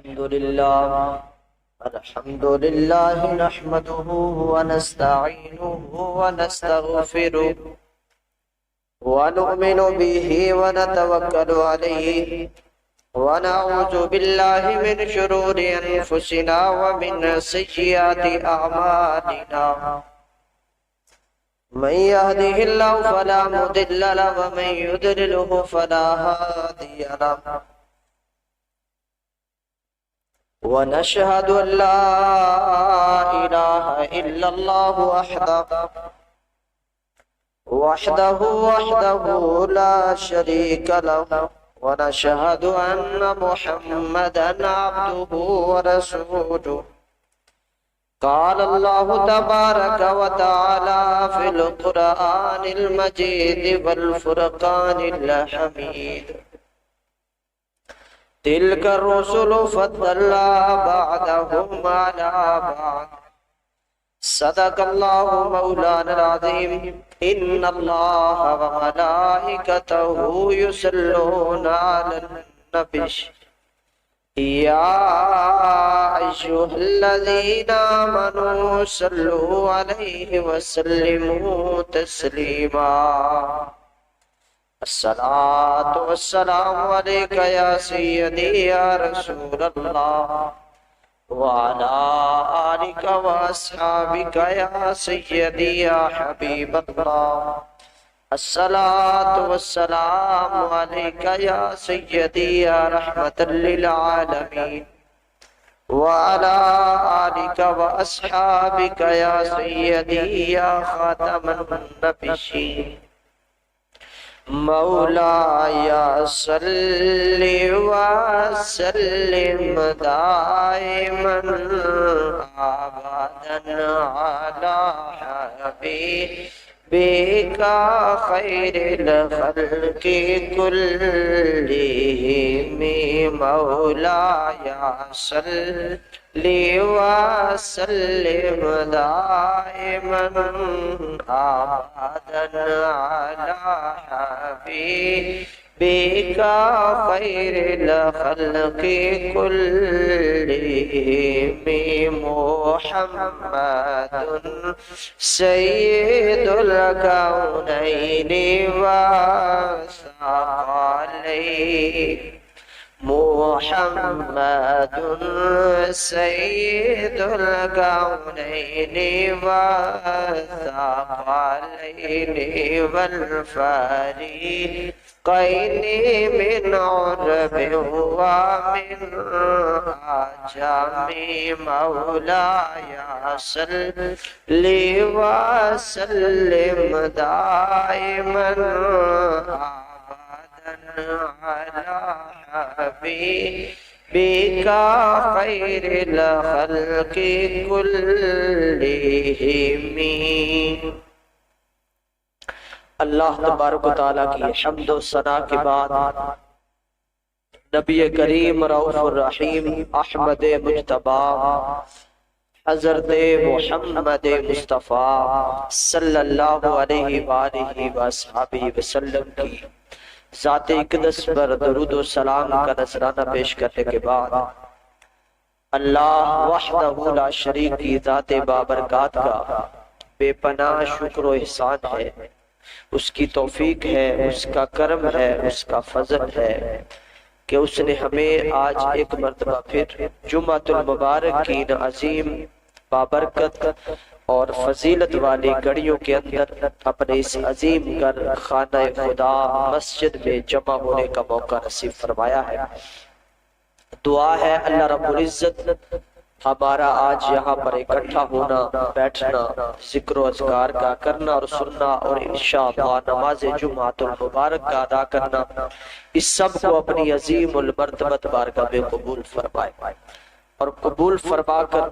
الحمد لله نحمده ونستعينه ونستغفره ونؤمن به ونتوكل عليه ونعوذ بالله من شرور أنفسنا ومن سيئات أعمالنا من يهده الله فلا مضل له ومن يضلله فلا هادي له ونشهد أن لا إله إلا الله وحده لا شريك له ونشهد أن محمدا عبده ورسوله قال الله تبارك وتعالى في القرآن المجيد والفرقان الحميد تلك الرسل فضلنا بعضهم على بعض صدق الله مولانا العظيم إن الله وملائكته يصلون على النبي يا أيها الذين آمنوا صلوا عليه وسلموا تسليما الصلاة والسلام عليك يا سيدي يا رسول الله وعلى آلك وأصحابك يا سيدي يا حبيب الله الصلاة والسلام عليك يا سيدي يا رحمة للعالمين وعلى آلك وأصحابك يا سيدي يا خاتم النبيين مولاي صل وسلم دائما ابدا على حبيبك خير الخلق كلهم مولاي صل وسلم دائما ابدا على حبيبك خير الخلق كلهم محمد سيد الكونين والثقلين محمد سيد الكونين والثقلين والفريقين من عرب ومن عجم مولاي صل وسلم دائما على حبيبك خير الخلق كلهم اللہ تبارک و تعالیٰ کی حمد و ثنا کے بعد نبی کریم رؤوف الرحیم احمد مجتبی حضرت محمد مصطفیٰ صلی اللہ علیہ وآلہ وآلہ وسلم کی ذات اقدس پر درود و سلام کا نذرانہ پیش کرنے کے بعد اللہ وحدہ لا شریک کی ذات بابرکات کا بے پناہ شکر و احسان ہے، اس کی توفیق ہے، اس کا کرم ہے، اس کا فضل ہے کہ اس نے ہمیں آج ایک مرتبہ پھر جمعۃ المبارک کی عظیم بابرکت اور فضیلت والی گھڑیوں کے اندر اپنے اس عظیم گھر خانہ خدا مسجد میں جمع ہونے کا موقع نصیب فرمایا ہے۔ دعا ہے اللہ رب العزت ہمارا آج یہاں پر اکٹھا ہونا، بیٹھنا، ذکر و اذکار کا کرنا اور سننا اور انشاءاللہ نماز جمعۃ المبارک کا ادا کرنا، اس سب کو اپنی عظیم المرتبت بارگاہ میں قبول فرمائے اور قبول فرما کر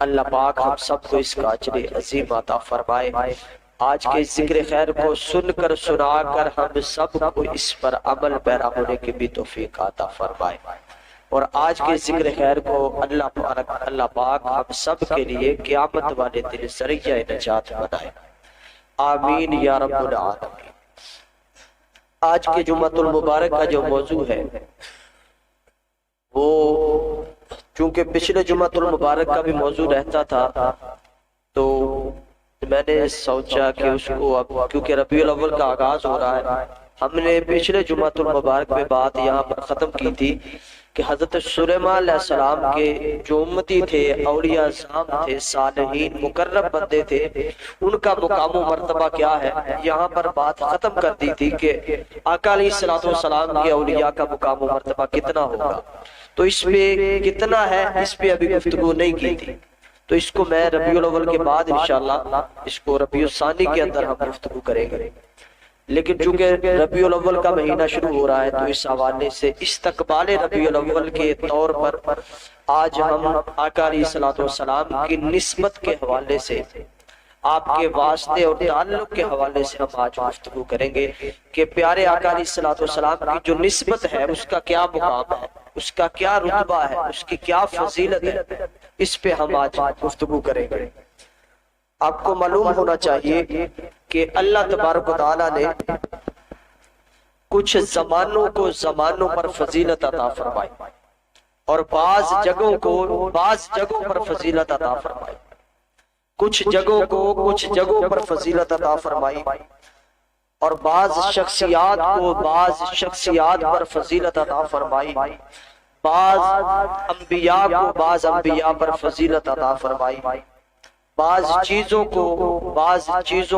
اللہ پاک ہم سب کو اس کا اجر عظیم عطا فرمائے۔ آج کے ذکر خیر کو سن کر سنا کر ہم سب کو اس پر عمل پیرا ہونے کی بھی توفیق عطا فرمائے اور آج کے ذکر خیر کو اللہ پاک ہم سب کے لیے قیامت والے دن ذریعہ نجات بنائے، آمین یا رب العالمین۔ آج کے جمعۃ المبارک کا جو موضوع ہے وہ چونکہ پچھلے جمعہ المبارک کا بھی موضوع رہتا تھا تو میں نے سوچا کہ اس کو اب کیونکہ ربیع الاول کا آغاز ہو رہا ہے، ہم نے پچھلے جمعہ المبارک میں بات یہاں پر ختم کی تھی کہ حضرت سلیمان علیہ السلام کے جو امتی تھے، اولیاء اعظام تھے، صالحین مقرب بندے تھے، ان کا مقام و مرتبہ کیا ہے، یہاں پر بات ختم کر دی تھی کہ آقا علیہ السلام کے اولیاء کا مقام و مرتبہ کتنا ہوگا، تو اس پہ کتنا ہے اس پہ ابھی گفتگو نہیں کی تھی، تو اس کو میں ربیع الاول کے بعد انشاءاللہ اس کو ربیع الثانی کے اندر ہم گفتگو کریں گے، لیکن چونکہ ربیع الاول کا مہینہ شروع ہو رہا ہے تو اس حوالے سے استقبال ربیع الاول کے طور پر آج ہم آقا علیہ السلام کی نسبت کے حوالے سے، آپ کے واسطے اور تعلق کے حوالے سے ہم آج گفتگو کریں گے کہ پیارے آقا علیہ السلام کی جو نسبت ہے اس کا کیا مقام ہے، اس کا کیا رتبہ ہے، اس کی کیا فضیلت ہے، اس پہ ہم آج گفتگو کریں گے۔ آپ کو معلوم ہونا چاہیے کہ اللہ تبارک و تعالیٰ نے کچھ زمانوں کو زمانوں پر فضیلت عطا فرمائی اور بعض جگہوں پر فضیلت عطا فرمائی، کچھ جگہوں کو کچھ جگہوں پر فضیلت عطا فرمائی اور بعض شخصیات پر فضیلت عطا فرمائی، بعض انبیاء کو بعض انبیاء پر فضیلت عطا فرمائی، بعض چیزوں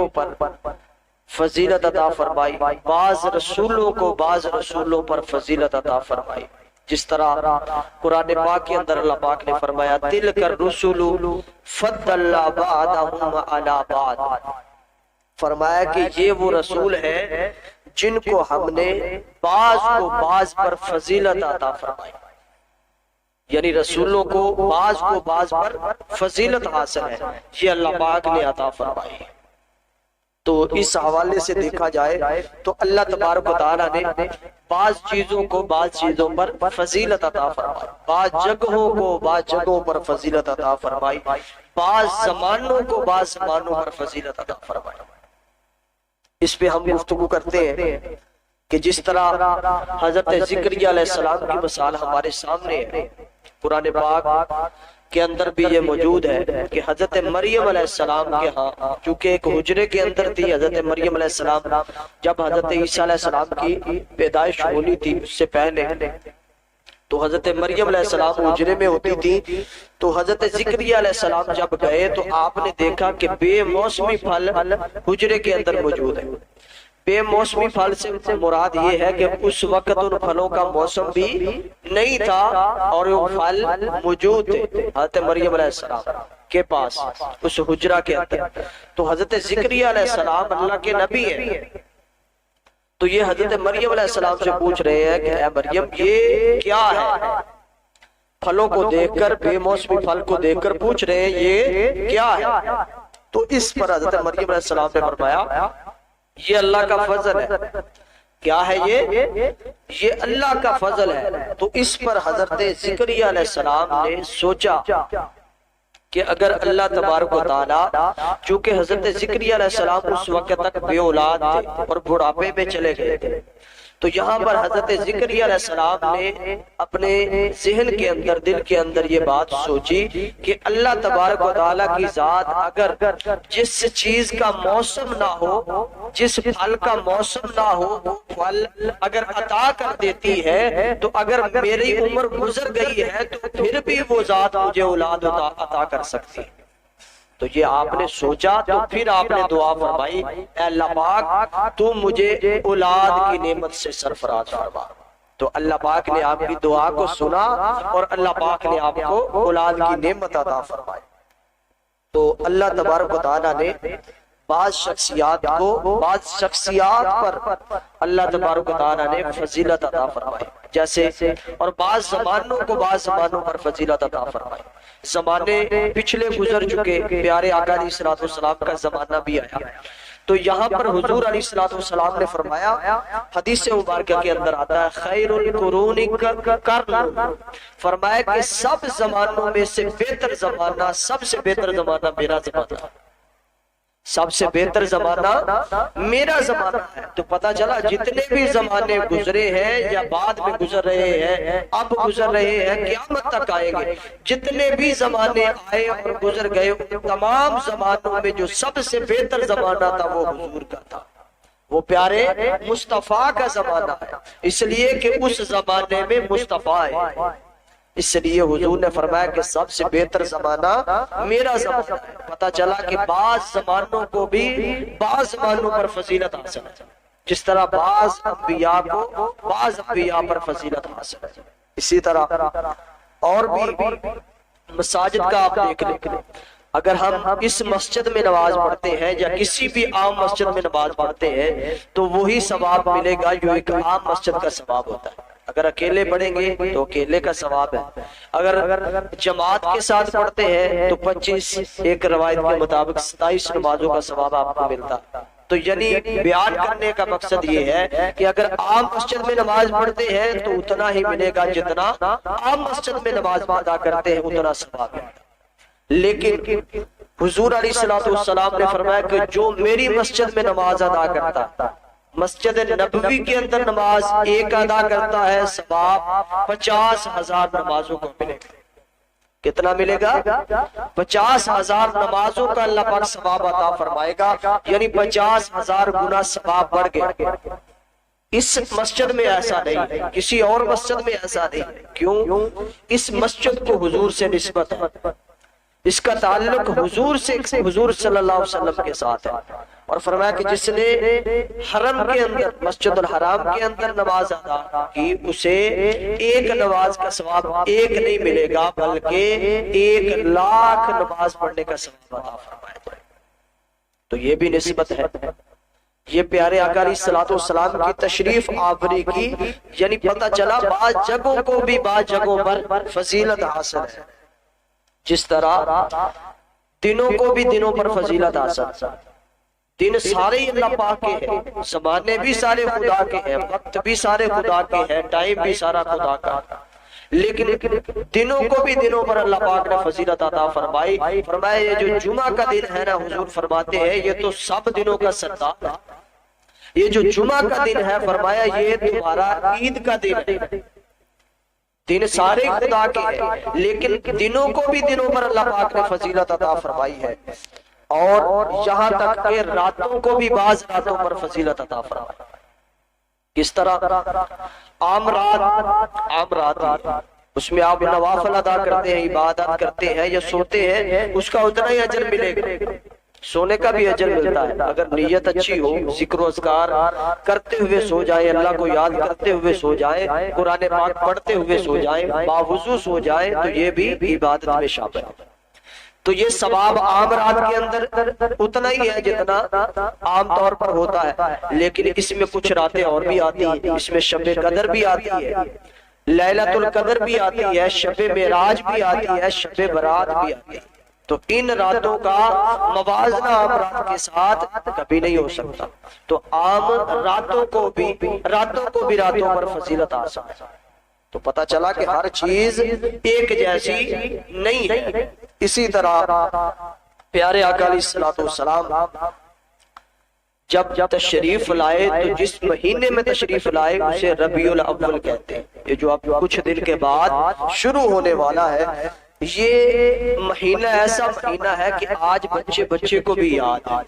پر فضیلت عطا فرمائی، بعض رسولوں کو بعض رسولوں پر فضیلت عطا فرمائی، جس طرح قرآن پاک کے اندر اللہ پاک نے فرمایا تِلْكَ الرُّسُلُ فَضَّلْنَا بَعْضَهُمْ عَلَى بَعْضٍ، فرمایا کہ یہ وہ رسول ہیں جن کو ہم نے بعض کو بعض پر فضیلت عطا فرمائی، یعنی رسولوں کو بعض پر فضیلت حاصل ہے، یہ اللہ پاک نے عطا فرمائی۔ تو اس حوالے سے دیکھا جائے تو اللہ تبارک و تعالیٰ نے بعض چیزوں کو بعض چیزوں پر فضیلت عطا فرمائی، بعض جگہوں کو بعض جگہوں پر فضیلت عطا فرمائی، بعض زمانوں کو بعض زمانوں پر فضیلت عطا فرمائی۔ اس پہ ہم گفتگو کرتے ہیں کہ جس طرح حضرت زکریا علیہ السلام کی مثال ہمارے سامنے ہے، قرآن پاک کے اندر بھی یہ موجود ہے کہ حضرت مریم علیہ السلام کے ہاں چونکہ ایک حجرے کے اندر تھی حضرت مریم علیہ السلام، جب حضرت عیسیٰ علیہ السلام کی پیدائش ہونی تھی اس سے پہلے تو حضرت مریم علیہ السلام حجرے میں ہوتی تھی، تو حضرت زکریا علیہ السلام جب گئے تو آپ نے دیکھا کہ بے موسمی پھل حجرے کے اندر موجود ہے۔ بے موسمی پھل سے مراد یہ ہے کہ اس وقت ان پھلوں کا موسم بھی نہیں تھا اور وہ پھل موجود تھے حضرت مریم علیہ السلام کے پاس اس حجرہ کے اندر۔ تو حضرت زکریا علیہ السلام اللہ کے نبی ہیں، تو یہ حضرت مریم علیہ السلام سے پوچھ رہے ہیں کہ اے مریم یہ کیا ہے، پھلوں کو دیکھ کر بے موسمی پھل کو دیکھ کر پوچھ رہے ہیں یہ کیا ہے، تو اس پر حضرت مریم علیہ السلام نے فرمایا یہ اللہ کا فضل ہے۔ کیا ہے یہ اللہ کا فضل ہے۔ تو اس پر حضرت زکریا علیہ السلام نے سوچا کہ اگر اللہ تبارک و تعالیٰ، چونکہ حضرت زکریا علیہ السلام اس وقت تک بے اولاد تھے اور بڑھاپے میں چلے گئے تھے، تو یہاں پر حضرت زکریا علیہ السلام نے اپنے ذہن کے اندر دل کے اندر یہ بات سوچی کہ اللہ تبارک و تعالیٰ کی ذات اگر جس چیز کا موسم نہ ہو، جس پھل کا موسم نہ ہو، وہ پھل اگر عطا کر دیتی ہے تو اگر میری عمر گزر گئی ہے تو پھر بھی وہ ذات مجھے اولاد عطا کر سکتی ہے۔ تو یہ آپ نے سوچا تو پھر آپ نے دعا فرمائی اے اللہ پاک تو مجھے اولاد کی نعمت سے سرفراز فرما۔ تو اللہ پاک نے آپ کی دعا کو سنا اور اللہ پاک نے آپ کو اولاد کی نعمت عطا فرمائی۔ تو اللہ تبارک و تعالیٰ نے بعض شخصیات پر اللہ تبارک و تعالیٰ نے فضیلت عطا فرمائی، جیسے اور بعض زمانوں کو بعض زمانوں پر فضیلت عطا فرمائی۔ زمانے پچھلے گزر چکے، پیارے آقا علیہ السلام کا زمانہ بھی آیا، تو یہاں پر حضور علیہ السلام نے فرمایا، حدیث مبارکہ کے اندر آتا ہے خیر القرون قرن، فرمایا کہ سب زمانوں میں سے بہتر زمانہ، سب سے بہتر زمانہ میرا زمانہ، سب سے بہتر زمانہ میرا زمانہ ہے۔ تو پتہ چلا جتنے بھی زمانے گزرے ہیں یا بعد میں گزر رہے ہیں، اب گزر رہے ہیں، قیامت تک آئیں گے، جتنے بھی زمانے آئے اور گزر گئے، تمام زمانوں میں جو سب سے بہتر زمانہ تھا وہ حضور کا تھا، وہ پیارے مصطفیٰ کا زمانہ ہے، اس لیے کہ اس زمانے میں مصطفیٰ ہے۔ اس لیے حضور نے فرمایا کہ سب سے بہتر زمانہ میرا زمانہ ہے۔ پتہ چلا کہ بعض زمانوں کو بھی بعض زمانوں پر فضیلت حاصل ہے، جس طرح بعض انبیاء کو بعض انبیاء پر فضیلت حاصل ہے۔ اسی طرح اور بھی مساجد کا آپ دیکھ لیں، اگر ہم اس مسجد میں نماز پڑھتے ہیں یا کسی بھی عام مسجد میں نماز پڑھتے ہیں تو وہی ثواب ملے گا جو ایک عام مسجد کا ثواب ہوتا ہے۔ اگر اکیلے پڑھیں گے تو اکیلے کا ثواب ہے، اگر جماعت کے ساتھ پڑھتے ہیں تو 25 ایک روایت کے مطابق 27 نمازوں کا ثواب آپ کو ملتا ہے۔ تو یعنی بیان کرنے کا مقصد یہ ہے کہ اگر عام مسجد میں نماز پڑھتے ہیں تو اتنا ہی ملے گا جتنا عام مسجد میں نماز ادا کرتے ہیں، اتنا ثواب ہے۔ لیکن حضور علیہ السلام نے فرمایا کہ جو میری مسجد میں نماز ادا کرتا، مسجد نبوی کے اندر نماز ایک ادا کرتا ہے، ثواب 50,000 نمازوں کو ملے گا۔ کتنا ملے گا؟ 50,000 نمازوں کا اللہ پاک ثواب عطا فرمائے گا، یعنی 50,000 گنا ثواب بڑھ گیا۔ اس مسجد میں ایسا نہیں ہے، کسی اور مسجد میں ایسا نہیں ہے۔ کیوں؟ اس مسجد کو حضور سے نسبت ہے، اس کا تعلق حضور سے، حضور صلی اللہ علیہ وسلم کے ساتھ ہے۔ اور فرمایا کہ جس نے حرم کے اندر، مسجد الحرام کے اندر نماز ادا کی، اسے ایک نماز کا ثواب ایک نہیں ملے گا بلکہ 1,00,000 نماز پڑھنے کا ثواب عطا فرمایا جائے۔ تو یہ بھی نسبت ہے، یہ پیارے آقا علیہ الصلوۃ والسلام کی تشریف آوری کی، یعنی پتہ چلا بعض جگہوں کو بھی بعض جگہوں پر فضیلت حاصل ہے، جس طرح دنوں کو بھی دنوں پر فضیلت حاصل ہے۔ دن سارے اللہ پاک کے ہیں، زمانے بھی سارے خدا کے ہیں، وقت بھی سارے خدا کے ہیں، ٹائم بھی سارا خدا کا، لیکن دنوں کو بھی دنوں پر اللہ پاک نے فضیلت عطا فرمائی۔ فرمایا یہ جو جمعہ کا دن ہے نا، حضور فرماتے ہیں یہ تو سب دنوں کا سردار ہے، یہ جو جمعہ کا دن ہے فرمایا یہ تمہارا عید کا دن ہے۔ دن سارے خدا کے ہیں لیکن دنوں کو بھی دنوں پر اللہ پاک نے فضیلت عطا فرمائی ہے، اور یہاں تک کہ راتوں کو بھی بعض راتوں پر فضیلت عطا فرمائی۔ کس طرح؟ عام رات اس میں آپ نوافل ادا کرتے ہیں، عبادت کرتے ہیں یا سوتے ہیں، اس کا اتنا ہی اجر ملے گا، سونے کا بھی اجر ملتا ہے۔ اگر نیت اچھی ہو، ذکر و اذکار کرتے ہوئے سو جائے، اللہ کو یاد کرتے ہوئے سو جائے، قرآن پاک پڑھتے ہوئے سو جائے، باوضو سو جائے، تو یہ بھی عبادت میں شامل ہے۔ تو یہ ثواب عام رات کے اندر اتنا ہی ہے جتنا عام طور پر ہوتا ہے، لیکن اس میں کچھ راتیں اور بھی آتی ہیں، اس میں شب قدر بھی آتی ہے، لیلۃ القدر بھی آتی ہے، شب معراج بھی آتی ہے، شب برات بھی آتی ہے۔ تو ان راتوں کا موازنہ عام رات کے ساتھ کبھی نہیں ہو سکتا۔ تو عام راتوں کو بھی راتوں پر فضیلت حاصل ہے۔ تو پتہ چلا کہ ہر چیز ایک جیسی نہیں ہے۔ اسی طرح پیارے آقا علیہ الصلوۃ والسلام جب تشریف لائے تو جس مہینے میں تشریف لائے اسے ربیع الاول کہتے ہیں۔ یہ جو اب کچھ دن کے بعد شروع ہونے والا ہے، یہ مہینہ ایسا مہینہ ہے کہ آج بچے کو بھی یاد ہے۔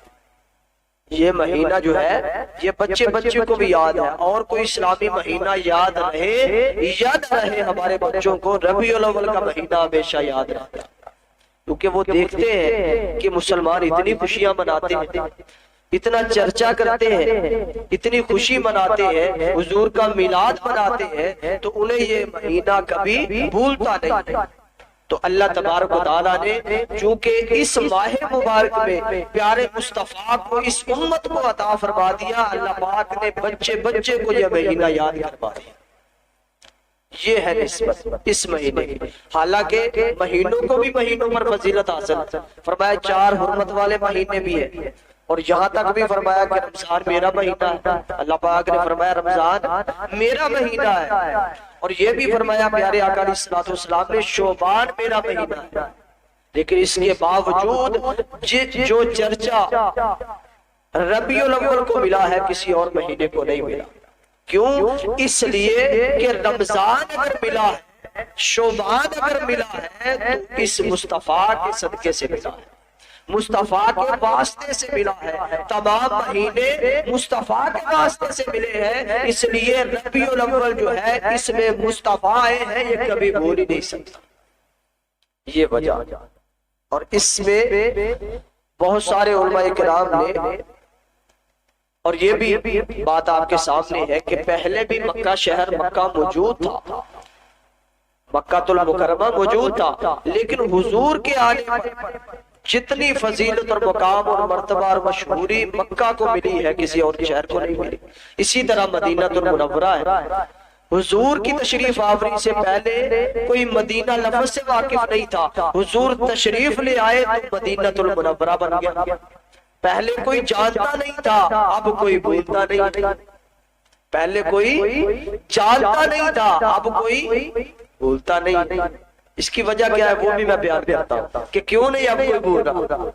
یہ مہینہ جو ہے یہ بچے کو بھی یاد ہے، اور کوئی اسلامی مہینہ یاد رہے ہمارے بچوں کو، ربیع الاول کا مہینہ ہمیشہ یاد رہتا ہے، کیونکہ وہ دیکھتے ہیں کہ مسلمان اتنی خوشیاں مناتے ہیں، اتنا چرچا کرتے ہیں، اتنی خوشی مناتے ہیں، حضور کا میلاد مناتے ہیں، تو انہیں یہ مہینہ کبھی بھولتا نہیں ہے۔ تو اللہ تبارک و تعالیٰ نے چونکہ اس ماہ مبارک میں پیارے مصطفیٰ کو، اس امت کو عطا فرما دیا، اللہ پاک نے بچے کو یہ مہینہ یاد کروا دیا۔ یہ ہے نسبت اس مہینے کی، حالانکہ مہینوں کو بھی مہینوں پر فضیلت حاصل ہے۔ فرمایا 4 حرمت والے مہینے بھی ہیں، اور یہاں تک بھی فرمایا کہ رمضان میرا مہینہ ہے۔ اللہ پاک نے فرمایا رمضان میرا مہینہ ہے، اور یہ بھی فرمایا پیارے آقا علیہ الصلوۃ والسلام نے شعبان میرا مہینہ ہے۔ لیکن اس کے باوجود جو چرچا ربیع الاول کو ملا ہے کسی اور مہینے کو نہیں ملا. کیوں؟ اس لیے کہ رمضان اگر ملا ہے، شعبان اگر ملا ہے تو اس مصطفیٰ کے صدقے سے ملا ہے، مصطفیٰ کے واسطے سے ملا ہے. تمام مہینے مصطفیٰ کے واسطے سے ملے ہیں، اس لیے ربیع الاول جو ہے اس میں مصطفیٰ آئے ہیں، یہ کبھی بھول ہی نہیں سکتا. یہ وجہ. اور اس میں بہت سارے علماء کرام نے، اور یہ بھی بات آپ کے سامنے ہے کہ پہلے بھی مکہ شہر مکہ موجود تھا، مکہ المکرمہ موجود تھا، لیکن حضور کے آنے پر جتنی فضیلت اور مقام اور مرتبہ اور مشہوری مکہ کو ملی ہے کسی اور شہر کو نہیں ملی. اسی طرح مدینہ المنورہ ہے. حضور کی تشریف آوری سے پہلے کوئی مدینہ لفظ سے واقف نہیں تھا، حضور تشریف لے آئے تو مدینہ المنورہ بن گیا. پہلے کوئی جانتا نہیں تھا، اب کوئی بولتا نہیں. پہلے کوئی جانتا نہیں تھا، اب کوئی بولتا نہیں. اس کی وجہ کیا ہے وہ بھی میں بیان کرتا ہوں کہ کیوں نہیں اب کوئی بول رہا.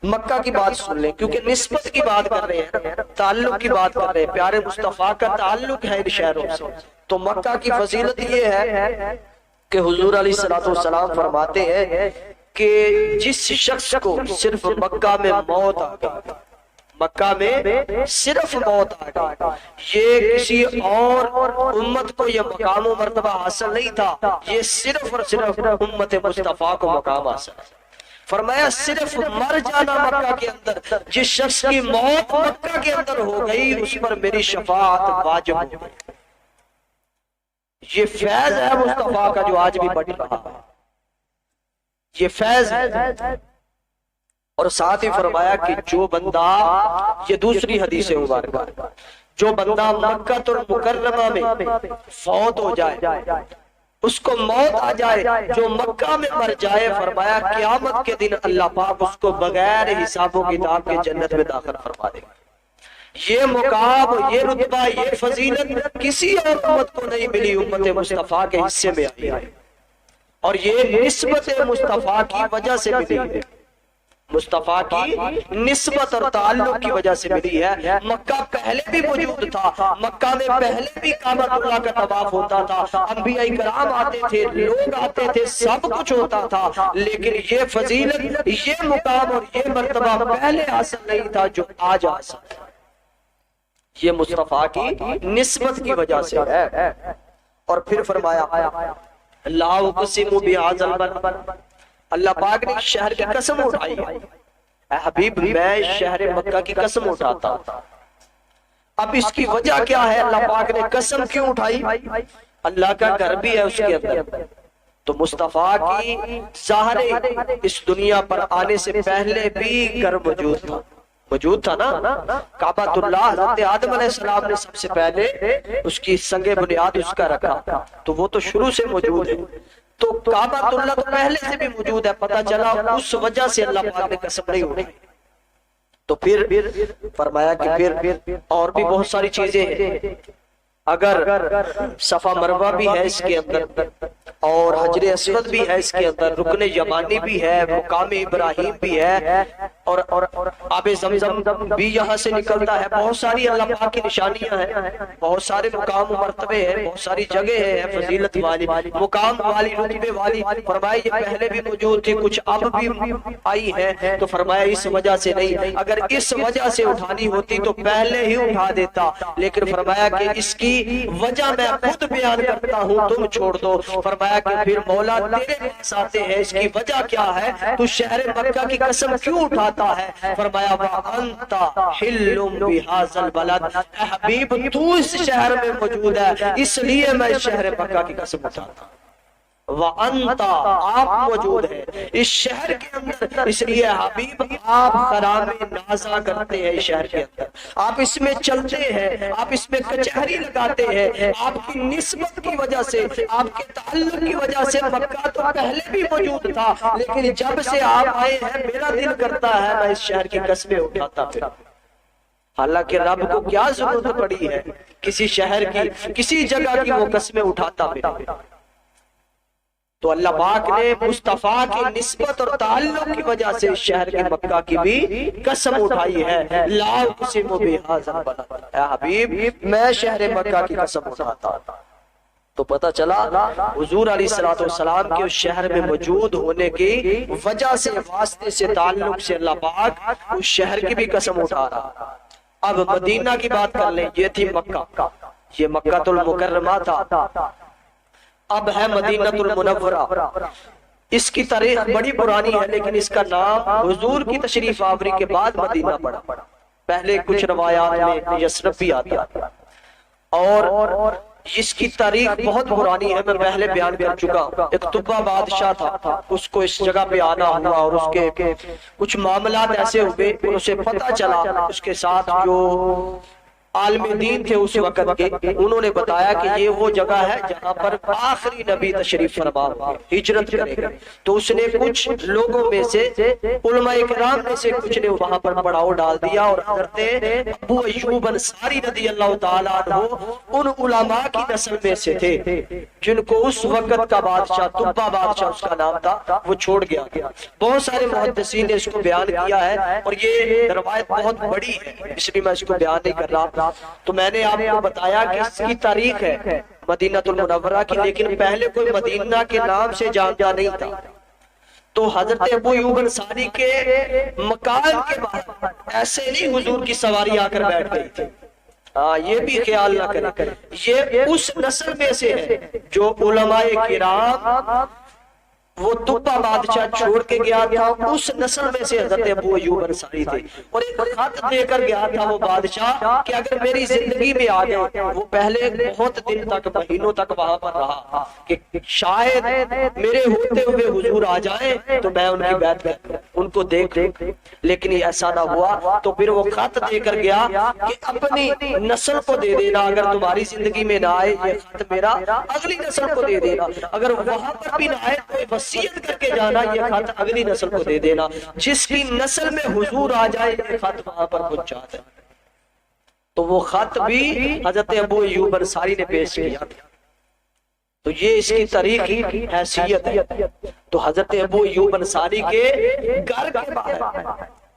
مکہ کی بات سن لیں، کیونکہ نسبت کی بات کر رہے ہیں، تعلق کی بات کر رہے ہیں، پیارے مصطفیٰ کا تعلق ہے ان شہروں سے. تو مکہ کی فضیلت یہ ہے کہ حضور علیہ السلام فرماتے ہیں کہ جس شخص کو صرف مکہ میں موت آ گئی، مکہ میں صرف موت آ گئی، یہ کسی اور امت کو یہ مقام و مرتبہ حاصل نہیں تھا، یہ صرف اور صرف امت مصطفیٰ کو مقام حاصل ہے. فرمایا صرف مر جانا مکہ کے اندر، جس شخص کی موت مکہ کے اندر ہو گئی اس پر میری شفاعت واجب ہو گئی. یہ فیض ہے مصطفیٰ کا جو آج بھی بڑھ رہا ہے، یہ فیض ہے. اور ساتھ ہی فرمایا کہ جو بندہ، یہ دوسری حدیث مبارکہ، جو بندہ مکہ المکرمہ میں فوت ہو جائے، اس کو موت آ جائے، جو مکہ میں مر جائے، فرمایا قیامت کے دن اللہ پاک اس کو بغیر حساب و کتاب کے جنت میں داخل فرما دے گا. یہ مقام، یہ رتبہ، یہ فضیلت کسی اور امت کو نہیں ملی، امت مصطفیٰ کے حصے میں آئی ہے. اور یہ نسبت مصطفیٰ کی وجہ سے ملی ہے، مصطفیٰ کی نسبت اور تعلق کی وجہ سے ملی ہے. مکہ پہلے بھی موجود تھا، مکہ میں پہلے بھی کعبۃ اللہ کا طواف ہوتا تھا، انبیاء کرام آتے تھے، لوگ آتے تھے، سب کچھ ہوتا تھا، لیکن یہ فضیلت، یہ مقام اور یہ مرتبہ پہلے حاصل نہیں تھا جو آج حاصل ہے. یہ مصطفیٰ کی نسبت کی وجہ سے ہے. اور پھر فرمایا لا اقسم بہذا البلد، اللہ پاک نے شہر کی قسم اٹھائی ہے. اے حبیب میں شہر مکہ کی قسم اٹھاتا ہوں. اب اس کی وجہ کیا ہے؟ اللہ پاک نے قسم کیوں اٹھائی؟ اللہ کا گھر بھی ہے اس کے اندر. تو مصطفیٰ کی ظاہر اس دنیا پر آنے سے پہلے بھی گھر موجود تھا نا. کعبۃ اللہ حضرت آدم علیہ السلام نے سب سے پہلے اس کی سنگ بنیاد اس کا رکھا، تو وہ تو شروع سے موجود ہے. تو کعبۃ اللہ تو پہلے سے بھی موجود ہے، پتہ چلا اس وجہ سے اللہ پاک نے قسم نہیں اٹھائی. تو پھر فرمایا کہ پھر اور بھی بہت ساری چیزیں ہیں. اگر صفا مروہ بھی ہے اس کے اندر، اور حجر اسود بھی ہے اس کے اندر، رکن یمانی بھی ہے، مقام ابراہیم بھی ہے، اور آب زمزم بھی یہاں سے نکلتا ہے. بہت ساری اللہ پاک کی نشانیاں ہیں، بہت سارے مقام و مرتبے ہیں، بہت ساری جگہ ہیں فضیلت والی، مقام والی، رتبے والی. فرمایا یہ پہلے بھی موجود تھی، کچھ اب بھی آئی ہے. تو فرمایا اس وجہ سے نہیں، اگر اس وجہ سے اٹھانی ہوتی تو پہلے ہی اٹھا دیتا، لیکن فرمایا کہ اس کی وجہ میں خود بیان کرتا ہوں، تم چھوڑ دو. فرمایا کہ پھر مولا تیرے پاس آتے ہیں، اس کی وجہ کیا ہے؟ تو شہر مکہ کی قسم کیوں اٹھاتا ہے؟ فرمایا وَأَنْتَ حِلٌّ بِهَذَا الْبَلَدِ، اے حبیب تو اس شہر میں موجود ہے، اس لیے میں شہر مکہ کی قسم اٹھاتا ہوں. وَأَنْتَ، آپ موجود ہیں اس شہر کے اندر، اس لیے حبیب آپ خرام نازا کرتے ہیں اس شہر کے اندر، آپ اس میں چلتے ہیں، آپ اس میں کچہری لگاتے ہیں. آپ کی نسبت کی وجہ سے، آپ کے تعلق کی وجہ سے مکہ تو پہلے بھی موجود تھا، لیکن جب سے آپ آئے ہیں میرا دل کرتا ہے میں اس شہر کی قسمیں اٹھاتا پھر. حالانکہ رب کو کیا ضرورت پڑی ہے کسی شہر کی، کسی جگہ کی وہ قسمیں اٹھاتا پھر. تو اللہ پاک نے مصطفیٰ کی نسبت اور تعلق کی وجہ سے شہر کی مکہ کی بھی قسم اٹھائی ہے، لا اقسم بہذا البلد، اے حبیب میں شہر مکہ کی قسم اٹھاتا۔ تو پتہ چلا حضور علیہ السلام کے اس شہر میں موجود ہونے کی وجہ سے، واسطے سے، تعلق سے اللہ پاک اس شہر کی بھی قسم اٹھا رہا۔ اب مدینہ کی بات کر لیں، یہ تھی مکہ، یہ مکہ المکرمہ تھا، اب ہے مدینہ المنورہ۔ اس کی تاریخ بڑی پرانی ہے، لیکن اس کا نام حضور کی تشریف آوری کے بعد مدینہ پڑا۔ پہلے کچھ روایات میں یثرب بھی آتا، اور اس کی تاریخ بہت پرانی ہے، میں پہلے بیان کر چکا ہوں۔ ایک طبہ بادشاہ تھا، اس کو اس جگہ پہ آنا ہوا اور اس کے کچھ معاملات ایسے ہوئے، اسے پتہ چلا، اس کے ساتھ جو عالم دین تھے اس وقت کے، انہوں نے بتایا کہ یہ وہ جگہ ہے جہاں پر آخری نبی تشریف فرما ہجرت کرے گا۔ تو اس نے کچھ لوگوں میں سے، علماء کرام میں سے کچھ نے وہاں پر پڑاؤ ڈال دیا، اور حضرت ابو ایوب انصاری رضی اللہ تعالیٰ عنہ ان علماء کی نسل میں سے تھے جن کو اس وقت کا بادشاہ، طبہ بادشاہ اس کا نام تھا، وہ چھوڑ گیا۔ بہت سارے محدثین نے اس کو بیان کیا ہے، اور یہ روایت بہت بڑی ہے، اس لیے میں اس کو بیان نہیں کر رہا۔ تو میں نے آپ کو بتایا کہ اس کی تاریخ ہے مدینہ المنورہ کی، لیکن پہلے کوئی مدینہ کے نام سے جانتا نہیں تھا۔ تو حضرت ابو ایوب انصاری کے مکان کے بعد ایسے نہیں حضور کی سواری آ کر بیٹھ گئی تھی، یہ بھی خیال نہ کریں، یہ اس نسل میں سے ہے جو علماء کرام وہ طبہ بادشاہ چھوڑ کے گیا تھا، اس نسل میں سے حضرت ابو ایوب انصاری تھے۔ اور ایک خط دے کر گیا تھا وہ بادشاہ کہ اگر میری زندگی میں آ گئے، وہ پہلے بہت دن تک، مہینوں تک وہاں پر رہا کہ شاید میرے ہوتے ہوئے حضور آ جائیں تو میں ان کی بیعت کروں، ان کو دیکھ لوں، لیکن ایسا نہ ہوا۔ تو پھر وہ خط دے کر گیا کہ اپنی نسل کو دے دینا، اگر تمہاری زندگی میں نہ آئے یہ خط میرا اگلی نسل کو دے دینا، اگر وہاں پر بھی نہ آئے تو وصیت کر کے جانا، یہ خط اگلی نسل کو دے دینا، جس کی نسل میں حضور آ جائے یہ خط وہاں پر پہنچا دے۔ تو وہ خط بھی حضرت ابو ایوب انصاری نے پیش کیا، تو یہ اس کی تاریخی حیثیت ہے۔ تو حضرت ابو ایوب انصاری کے گھر کے باہر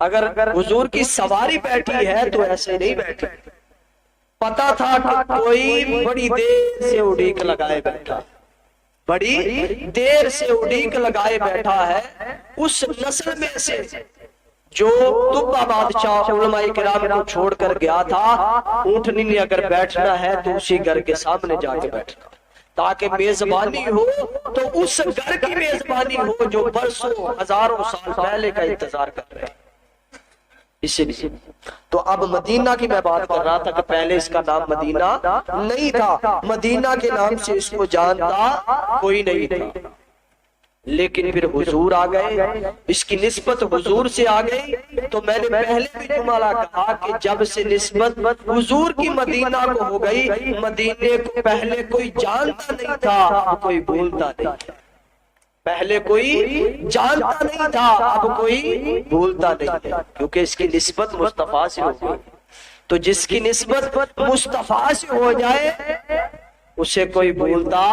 اگر حضور کی سواری بیٹھی ہے تو ایسے نہیں بیٹھی، پتا تھا کہ کوئی بڑی دیر سے اڑیک لگائے بیٹھا، بڑی دیر سے اڑیک لگائے بیٹھا ہے، اس نسل میں سے جو طبہ بادشاہ علماء کرام کو چھوڑ کر گیا تھا۔ اونٹنی نے اگر بیٹھنا ہے تو اسی گھر کے سامنے جا کے بیٹھنا، تاکہ میزبانی ہو تو اس گھر کی میزبانی ہو جو برسوں ہزاروں سال پہلے کا انتظار کر رہے ہیں۔ اسی لیے تو اب مدینہ کی میں بات کر رہا تھا کہ پہلے اس کا نام مدینہ نہیں تھا، مدینہ کے نام سے اس کو جانتا کوئی نہیں تھا، لیکن پھر حضور آ گئے، اس کی نسبت حضور سے آ گئی۔ تو میں نے پہلے بھی جملہ کہا کہ جب سے نسبت حضور کی مدینہ کو ہو گئی، مدینے کو پہلے کوئی جانتا نہیں تھا، اب کوئی بھولتا نہیں، پہلے کوئی جانتا نہیں تھا اب کوئی بھولتا نہیں ہے، کیونکہ اس کی نسبت مصطفیٰ سے ہو گئی۔ تو جس کی نسبت مصطفیٰ سے ہو جائے اسے کوئی بھولتا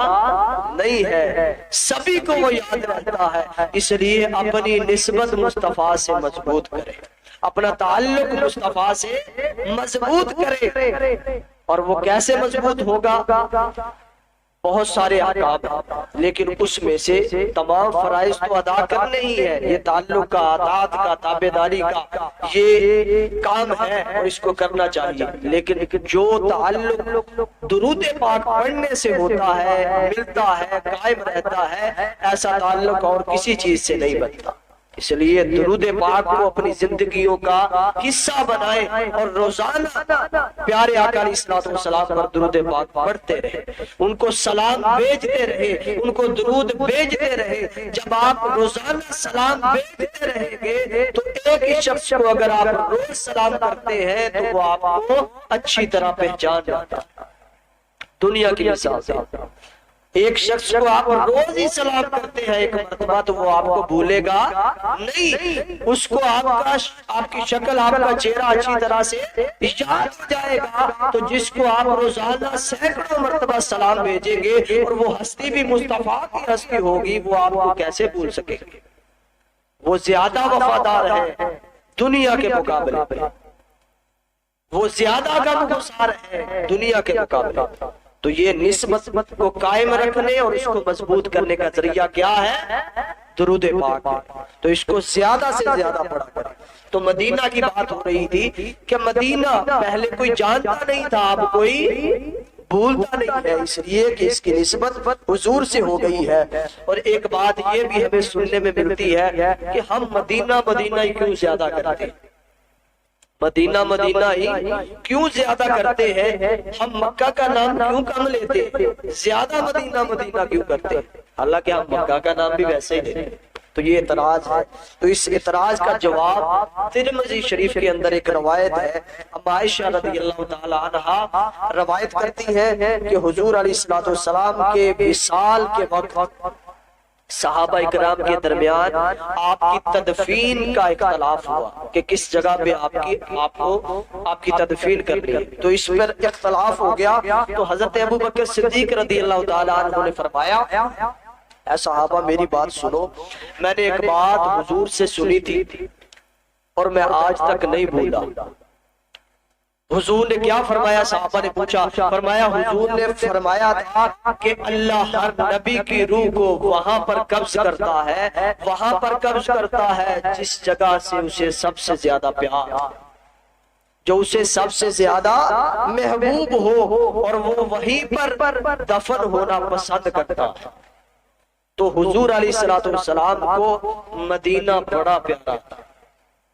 نہیں ہے، سبھی کو وہ یاد رہتا ہے۔ اس لیے اپنی نسبت مصطفیٰ سے مضبوط کرے، اپنا تعلق مصطفیٰ سے مضبوط کرے۔ اور وہ کیسے مضبوط ہوگا؟ بہت سارے احکام ہیں، لیکن اس میں سے تمام فرائض تو ادا کرنے ہی ہے، یہ تعلق کا، اطاعت کا، تابعداری کا یہ کام ہے اور اس کو کرنا چاہیے۔ لیکن جو تعلق درود پاک پڑھنے سے ہوتا ہے، ملتا ہے، قائم رہتا ہے، ایسا تعلق اور کسی چیز سے نہیں بنتا۔ اس لیے درود پاک کو اپنی زندگیوں کا حصہ بنائیں اور روزانہ پیارے آقا علیہ السلام پر درود پاک پڑھتے رہے، ان کو سلام بھیجتے رہے، ان کو درود بھیجتے رہے۔ جب آپ روزانہ سلام بھیجتے رہیں گے تو ایک ہی شخص کو اگر آپ روز سلام کرتے ہیں تو وہ آپ کو اچھی طرح پہچان جاتا۔ دنیا کی مثال ایک شخص کو آپ روز ہی سلام کرتے ہیں ایک مرتبہ تو وہ آپ کو بھولے گا نہیں، اس کو آپ کی شکل، آپ کا چہرہ اچھی طرح سے یاد ہو جائے گا۔ تو جس کو آپ روزانہ سینکڑوں مرتبہ سلام بھیجیں گے اور وہ ہستی بھی مصطفیٰ کی ہستی ہوگی، وہ آپ کو کیسے بھول سکے گے؟ وہ زیادہ وفادار ہے دنیا کے مقابلے میں، وہ زیادہ غمگسار ہے دنیا کے مقابلے۔ تو یہ نسبت کو قائم رکھنے اور اس کو مضبوط کرنے کا ذریعہ کیا ہے؟ درود پاک ہے۔ تو اس کو زیادہ سے زیادہ پڑھا کریں۔ تو مدینہ کی بات ہو رہی تھی کہ مدینہ پہلے کوئی جانتا نہیں تھا، اب کوئی بھولتا نہیں ہے، اس لیے کہ اس کی نسبت حضور سے ہو گئی ہے۔ اور ایک بات یہ بھی ہمیں سننے میں ملتی ہے کہ ہم مدینہ مدینہ ہی کیوں زیادہ کرتے ہیں، مدینہ مدینہ ہی کیوں زیادہ کرتے ہیں، ہم مکہ کا نام کیوں کم لیتے ہیں، زیادہ مدینہ مدینہ کیوں کرتے ہیں، حالانکہ ہم مکہ کا نام بھی ویسے ہی لیتے ہیں۔ تو یہ اعتراض ہے۔ تو اس اعتراض کا جواب ترمذی شریف کے اندر ایک روایت ہے، ام عائشہ رضی اللہ تعالی عنہا روایت کرتی ہے کہ حضور علیہ السلام کے وصال کے وقت صحابہ اکرام کے درمیان آپ کی تدفین کا اختلاف ہوا کہ کس جگہ پہ آپ کی تدفین کرنی ہے۔ تو اس پر اختلاف ہو گیا، تو حضرت ابو بکر صدیق رضی اللہ تعالیٰ عنہ نے فرمایا، اے صحابہ میری بات سنو، میں نے ایک بات حضور سے سنی تھی اور میں آج تک نہیں بھولا۔ حضور نے کیا فرمایا؟ صحابہ نے پوچھا، فرمایا حضور نے فرمایا تھا کہ اللہ ہر نبی کی روح کو وہاں پر قبض کرتا ہے، وہاں پر قبض کرتا ہے جس جگہ سے اسے سب سے زیادہ پیار، جو اسے سب سے زیادہ محبوب ہو، اور وہ وہیں پر دفن ہونا پسند کرتا ہے۔ تو حضور علیہ السلام کو مدینہ بڑا پیارا تھا،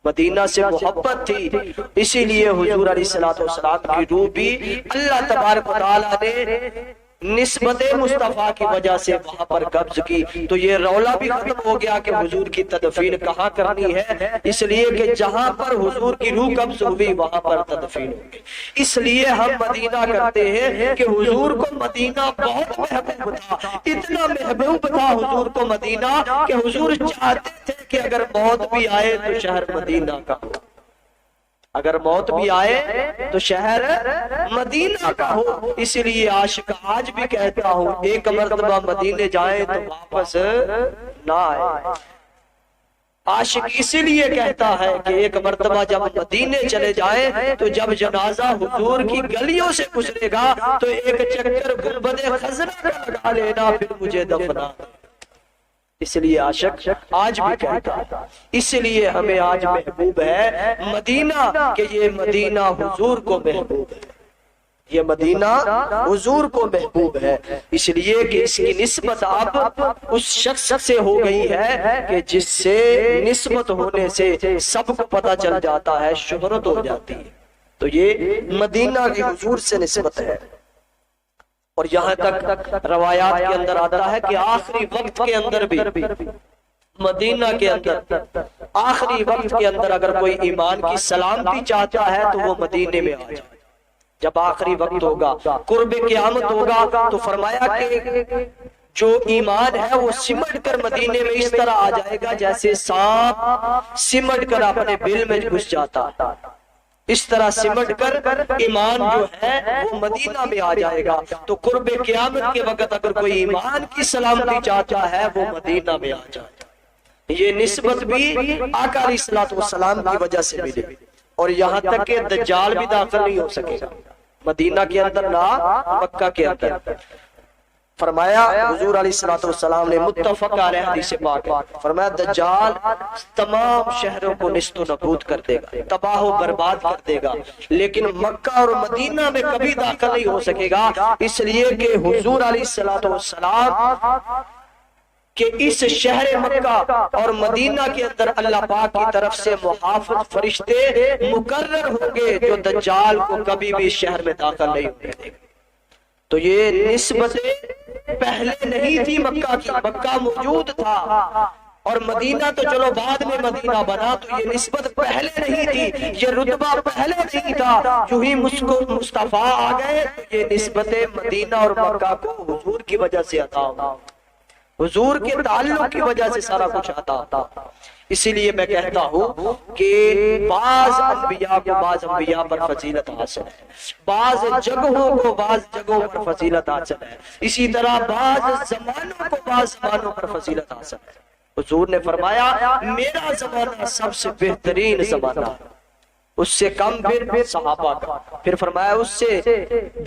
مدینہ سے محبت تھی، اسی لیے حضور علیہ السلام کی روح بھی اللہ تبارک و تعالیٰ نے نسبت مصطفیٰ کی وجہ سے وہاں پر قبض کی۔ تو یہ رولا بھی ختم ہو گیا کہ حضور کی تدفین کہاں کرنی ہے، اس لیے کہ جہاں پر حضور کی روح قبض ہوئی وہاں پر تدفین ہوگی۔ اس لیے ہم مدینہ کرتے ہیں کہ حضور کو مدینہ بہت محبوب تھا، اتنا محبوب تھا حضور کو مدینہ کہ حضور چاہتے تھے کہ اگر موت بھی آئے تو شہر مدینہ کا ہو، اگر موت بھی آئے تو شہر مدینہ کا ہو۔ اس لیے عاشق آج بھی کہتا ہوں ایک مرتبہ مدینے جائے تو واپس نہ آئے۔ عاشق اسی لیے کہتا ہے کہ ایک مرتبہ جب مدینے چلے جائیں تو جب جنازہ حضور کی گلیوں سے گزرے گا تو ایک چکر گنبد خضرا کا لگا لینا، پھر مجھے دفنا۔ اس لیے عاشق آج بھی کہتا ہے، اس لیے ہمیں آج محبوب ہے مدینہ کہ یہ مدینہ حضور کو محبوب ہے، یہ مدینہ حضور کو محبوب ہے، اس لیے کہ اس کی نسبت اب اس شخص سے ہو گئی ہے کہ جس سے نسبت ہونے سے سب کو پتہ چل جاتا ہے، شہرت ہو جاتی ہے۔ تو یہ مدینہ کی حضور سے نسبت ہے۔ اور یہاں تک روایات کے اندر آتا ہے کہ آخری وقت کے اندر بھی مدینہ کے اندر آخری وقت کے اندر اگر کوئی ایمان کی سلامتی چاہتا ہے تو وہ مدینے میں آ جائے۔ جب آخری وقت ہوگا، قرب قیامت ہوگا، تو فرمایا کہ جو ایمان ہے وہ سمٹ کر مدینے میں اس طرح آ جائے گا جیسے سانپ سمٹ کر اپنے بل میں گھس جاتا، اس طرح سمٹ کر ایمان جو ہے وہ مدینہ میں آ جائے گا۔ تو قرب قیامت کے وقت اگر کوئی ایمان کی سلامتی چاہتا ہے وہ مدینہ میں آ جائے۔ یہ نسبت بھی آقا علیہ السلام کی وجہ سے ملے، اور یہاں تک کہ دجال بھی داخل نہیں ہو سکے گا مدینہ کے اندر نہ مکہ کے اندر۔ فرمایا حضور علیہ السلام نے متفق علیہ حدیث پاک فرمایا دجال تمام شہروں کو نیست و نابود کر دے گا، تباہ و برباد کر دے گا، لیکن مکہ اور مدینہ میں کبھی داخل نہیں ہو سکے گا، اس لیے کہ حضور علیہ السلام کہ اس شہر مکہ اور مدینہ کے اندر اللہ پاک کی طرف سے محافظ فرشتے مقرر ہوں گے جو دجال کو کبھی بھی شہر میں داخل نہیں ہونے دیں گے۔ تو یہ نسبت پہلے نہیں تھی مکہ کی، مکہ موجود تھا، اور مدینہ تو چلو بعد میں مدینہ بنا، تو یہ نسبت پہلے نہیں تھی، یہ رتبہ پہلے نہیں تھا۔ جو ہی مصطفیٰ آ گئے تو یہ نسبت مدینہ اور مکہ کو حضور کی وجہ سے عطا ہوا، حضور کے تعلق کی وجہ سے سارا کچھ عطا تھا۔ اسی لیے میں کہتا ہوں کہ بعض انبیاء کو بعض انبیاء پر فضیلت حاصل ہے، بعض جگہوں کو بعض جگہوں پر فضیلت حاصل ہے، اسی طرح بعض زمانوں کو بعض زمانوں پر فضیلت حاصل ہے۔ حضور نے فرمایا میرا زمانہ سب سے بہترین زمانہ ہے، اس سے کم پھر صحابہ کا، پھر فرمایا اس سے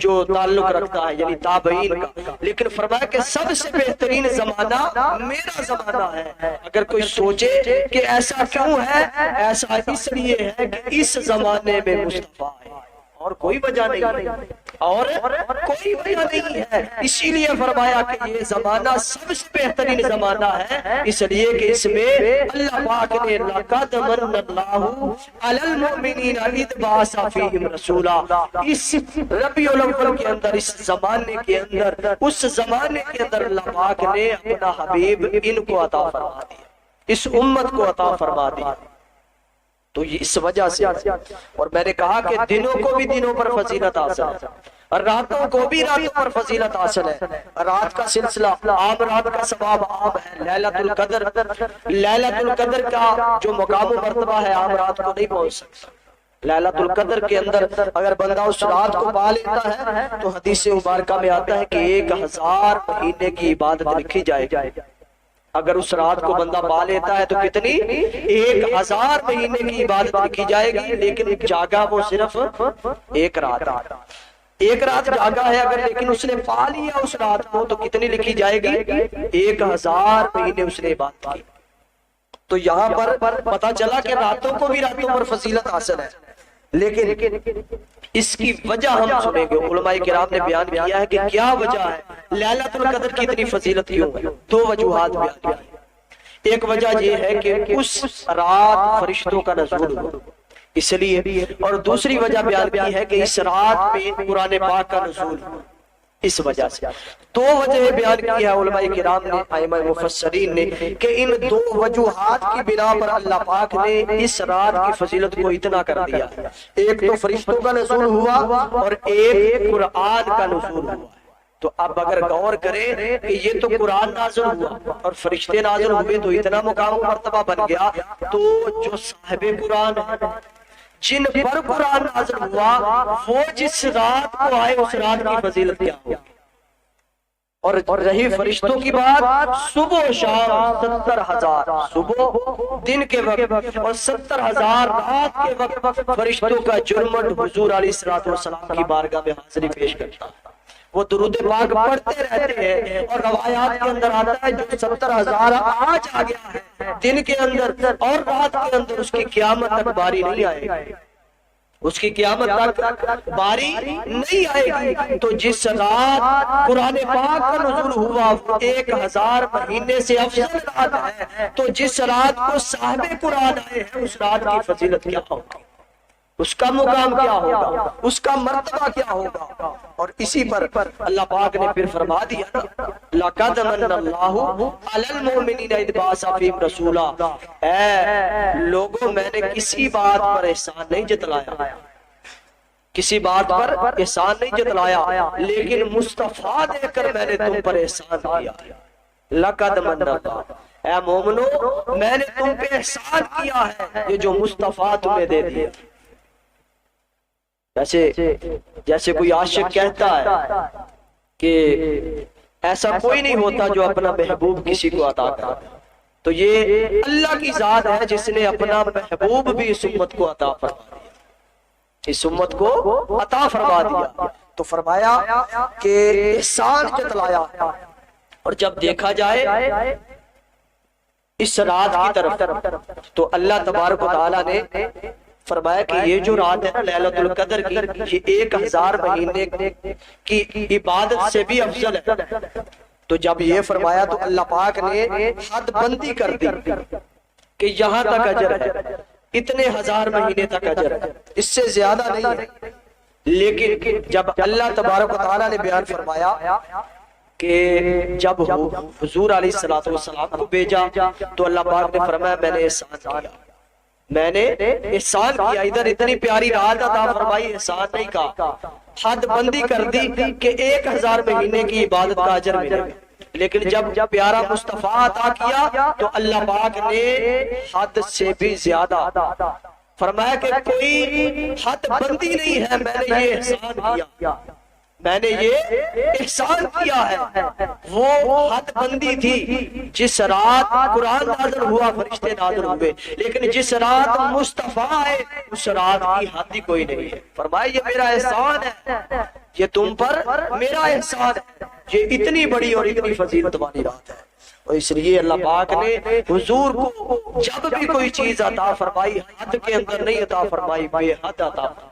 جو تعلق رکھتا ہے یعنی تابعین کا، لیکن فرمایا کہ سب سے بہترین زمانہ میرا زمانہ ہے۔ اگر کوئی سوچے کہ ایسا کیوں ہے، ایسا اس لیے ہے کہ اس زمانے میں مصطفیٰ ہے، اور کوئی وجہ نہیں ہے، اور کوئی وجہ نہیں ہے۔ اسی لیے فرمایا کہ یہ زمانہ سب سے بہترین زمانہ ہے، اس لیے کہ اس میں اللہ پاک نے لَقَدْ مَنَّ اللَّهُ عَلَى الْمُؤْمِنِينَ إِذْ بَعَثَ فِيهِمْ رَسُولًا، اس ربیع الاول کے اندر، اس زمانے کے اندر، اس زمانے کے اندر اللہ پاک نے اپنا حبیب ان کو عطا فرما دیا، اس امت کو عطا فرما دیا۔ تو یہ اس وجہ سے، اور میں نے کہا کہ دنوں کو بھی دنوں پر فضیلت حاصل ہے، اور راتوں کو بھی راتوں پر فضیلت حاصل ہے۔ رات کا سلسلہ عام رات کا ثواب عام ہے، لیلۃ القدر، لیلۃ القدر کا جو مقام و مرتبہ ہے عام رات کو نہیں پہنچ سکتا۔ لیلۃ القدر کے اندر اگر بندہ اس رات کو پا لیتا ہے تو حدیث مبارکہ میں آتا ہے کہ 1000 مہینے کی عبادت لکھی جائے گی۔ اگر اس رات کو بندہ پا لیتا ہے تو کتنی؟ 1000 مہینے کی عبادت لکھی جائے گی، لیکن جاگا وہ صرف ایک رات ہے، ایک رات جاگا ہے اگر، لیکن اس نے پا لیا اس رات کو تو کتنی لکھی جائے گی؟ 1000 مہینے اس نے عبادت کی۔ تو یہاں پر پتا چلا کہ راتوں کو بھی راتوں پر فضیلت حاصل ہے، لیکن اس کی وجہ ہم سنیں گے۔ علماء کرام نے بیان کیا ہے کہ کیا وجہ ہے لیلۃ القدر کی اتنی فضیلت کیوں ہے؟ 2 وجوہات بیان کی۔ ایک وجہ یہ ہے کہ اس رات فرشتوں کا نزول ہوا اس لیے، اور دوسری وجہ بیان کی ہے کہ اس رات میں قرآن پاک کا نزول ہوا اس وجہ سے۔ 2 وجہ بیان کی ہے علماء کرام نے، ائمہ مفسرین نے، کہ ان 2 وجوہات کی بنا پر اللہ پاک نے اس رات کی فضیلت کو اتنا کر دیا۔ ایک تو فرشتوں کا نزول ہوا اور ایک قرآن کا نزول ہوا۔ تو اب اگر غور کریں کہ یہ تو قرآن نازل ہوا اور فرشتے نازل ہوئے تو اتنا مقام و مرتبہ بن گیا، تو جو صاحب قرآن ہے، جن پر قرآن نازل ہوا، وہ جس رات کو آئے اس رات کی فضیلت کیا ہو۔ اور رہی فرشتوں کی بات، صبح و شام 70,000، صبح دن کے وقت اور 70,000 رات کے وقت فرشتوں کا جرمٹ حضور علیہ السلام کی بارگاہ میں حاضری پیش کرتا ہے۔ وہ درود پاک پڑھتے رہتے ہیں، اور روایات کے اندر آتا ہے جو 70,000 آج آ گیا ہے دن کے اندر اور رات کے اندر، اس کی قیامت تک باری نہیں آئے گی، اس کی قیامت تک باری نہیں آئے گی۔ تو جس رات قرآن پاک کا نزول ہوا وہ 1000 مہینے سے افضل رات ہے، تو جس رات کو صاحب قرآن آئے ہیں اس رات کی فضیلت کیا ہوگی، اس کا مقام کیا ہوگا، اس کا مرتبہ کیا ہوگا۔ اور اسی پر اللہ پاک نے پھر فرما دیا نا، لَقَدْ مَنَّ اللَّهُ عَلَى الْمُؤْمِنِينَ إِذْ بَعَثَ فِيهِمْ رَسُولًا، اے لوگوں میں نے کسی بات پر احسان نہیں جتلایا، کسی بات پر احسان نہیں جتلایا، لیکن مصطفیٰ دے کر میں نے تم پر احسان کیا۔ لَقَدْ مَنَّ اللَّهُ، اے مومنو میں نے تم پہ احسان کیا ہے، یہ جو مصطفیٰ تمہیں دے دیا۔ جیسے کوئی عاشق کہتا ہے کہ ایسا کوئی نہیں ہوتا جو اپنا محبوب کسی کو عطا کرتا، تو یہ اللہ کی ذات ہے جس نے اپنا محبوب بھی اس امت کو عطا فرما دیا، اس امت کو عطا فرما دیا۔ تو فرمایا کہ احسان جتلایا، اور جب دیکھا جائے اس رات کی طرف تو اللہ تبارک و تعالیٰ نے فرمایا کہ یہ جو رات ہے نا لیلۃ القدر کی، یہ 1000 مہینے کی عبادت سے بھی افضل ہے۔ تو جب یہ فرمایا تو اللہ پاک نے حد بندی کر دی کہ یہاں تک اجر ہے، اتنے 1000 مہینے تک اجر ہے، اس سے زیادہ نہیں ہے۔ لیکن جب اللہ تبارک و تعالیٰ نے بیان فرمایا کہ جب حضور علیہ الصلوۃ والسلام کو بھیجا تو اللہ پاک نے فرمایا میں نے احسان کیا، میں نے احسان کیا. ادھر اتنی پیاری رات عطا فرمائی، احسان نہیں کہا، حد بندی کر دی کہ 1000 مہینے کی عبادت کا اجر ملے گا. لیکن جب پیارا مصطفیٰ عطا کیا تو اللہ پاک نے حد سے بھی زیادہ فرمایا کہ کوئی حد بندی نہیں ہے، میں نے یہ احسان کیا، میں نے یہ احسان کیا ہے. وہ حد بندی تھی جس رات قرآن نازل ہوا، فرشتے نازل ہوئے، لیکن جس رات مصطفیٰ آئے اس رات کی حد ہی کوئی نہیں ہے. فرمایا یہ میرا احسان ہے، یہ تم پر میرا احسان ہے، یہ اتنی بڑی اور اتنی فضیلت والی رات ہے. اور اس لیے اللہ پاک نے حضور کو جب بھی کوئی چیز عطا فرمائی حد کے اندر نہیں عطا فرمائی، بے حد عطا فرمائی.